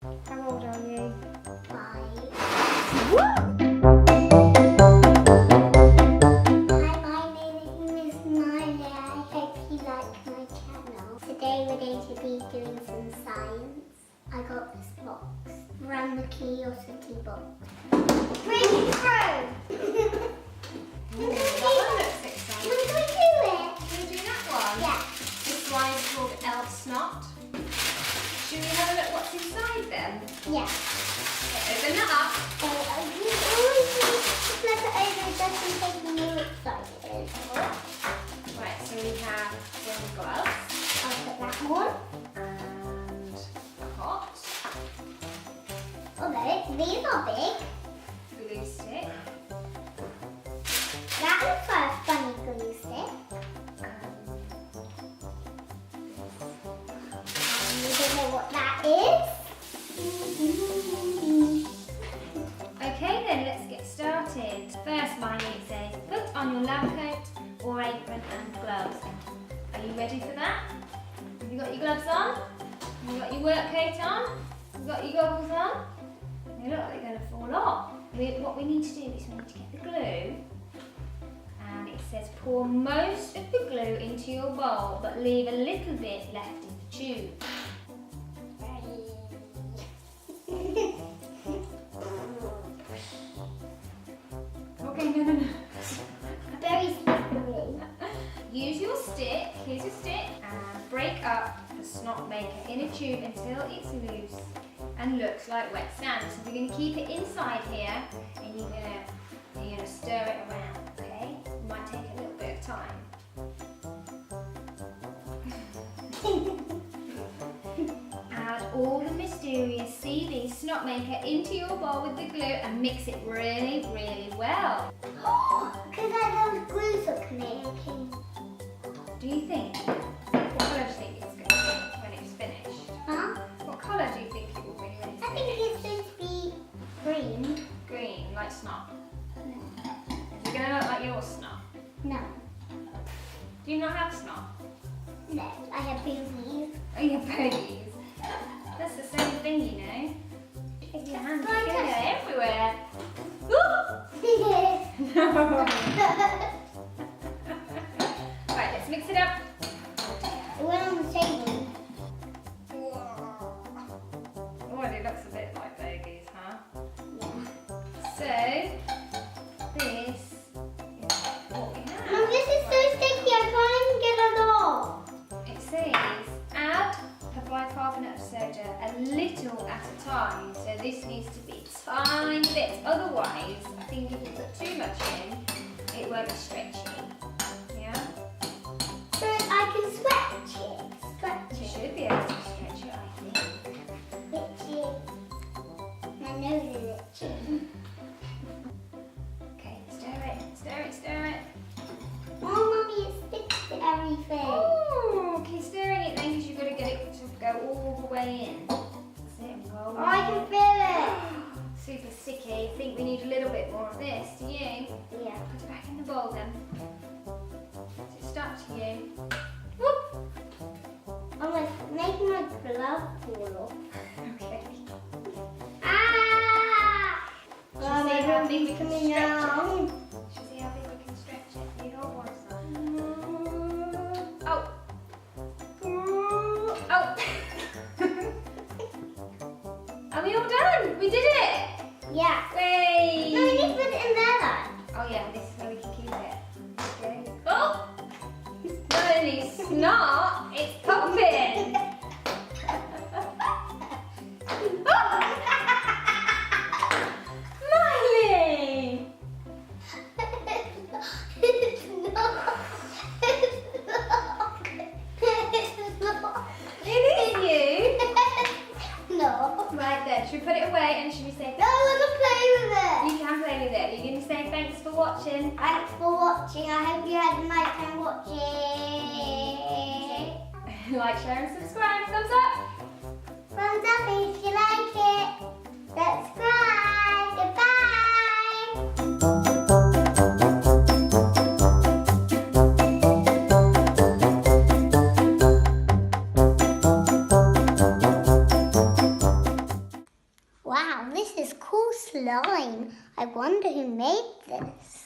How old are you? 5. Woo! Hi, my name is Miley. I hope you like my channel. Today we're going to be doing some science. I got this box from the curiosity box. Bring it through! That one looks exciting. We're going to do it! Can we do that one? Yeah. This one is called SNOT. Should we have a look what's inside then? Yeah. Okay, open that up. You always need to flip it over just in case you're excited. Right, so we have some gloves I'll put that one. and a pot, Although, these are big. glue stick, That looks like a funny glue stick. You don't know what that is? Okay then, let's get started. First, Miley, it says, put on your lab coat or apron and gloves. Are you ready for that? Have you got your gloves on? Have you got your work coat on? Have you got your goggles on? They look like they're going to fall off. What we need to do is we need to get the glue. And it says pour most of the glue into your bowl, but leave a little bit left in the tube. Okay, no. Very slippery. Use your stick, here's your stick, and break up the snot maker in a tube until it's loose and looks like wet sand. So we're going to keep it inside here and you're going to stir it around, okay? It might take a little bit of time. Add all the mysterious CV snot maker into your bowl with the glue and mix it really, really well. Because I those glues look making. Do you think? What colour do you think it's going to be when it's finished? Huh? What colour do you think it will be when it's I think finished? it's going to be green. Green, like snot. Is it going to look like your snot? No. Do you not have snot? No, I have boobies. Oh, you have ponies. That's the same thing, you know. Take your hands Right, together touch everywhere. No. Right, let's mix it up. It went on the table. Oh, it looks a bit like bogies, huh? Yeah. So, this is what we have. Mum, this is so sticky. I can't even get it off. It says add the bicarbonate of soda a little at a time. So this needs to be tiny bits. Otherwise, I think if you put too much in, it won't be stretchy. Yeah? So I can stretch it. You Stretch it. should be able to stretch it, I think. Itchy. My nose is itchy. Okay, stir it, stir it, stir it. Oh, Mummy, it sticks to everything. Oh, okay, stirring it then because you've got to get it to go all the way in. That's it, and go Oh, I can feel Super sticky. I think we need a little bit more of this, do you? it. Yeah. Put it back in the bowl then. Does it start to you? Whoop! I'm like making my glove fall off. Okay. Ah! Should we see how big we can coming stretch it? out. Should we see how big we can stretch it? You hold one side. Oh! Oh! Are we all done? We did it! Yeah. Way! No, we need to put it in there though. Oh yeah, this is where we can keep it. Okay. Oh! Not only snot, it's popping! Miley! It is you! No. Right then, should we put it away and should we say No, I want to play with it. You can play with it. You're going to say thanks for watching. Thanks for watching. I hope you had a nice time watching. Like, share and subscribe. Thumbs up. Thumbs up if you like it. Subscribe. Goodbye. Wow, this is cool slime. I wonder who made this.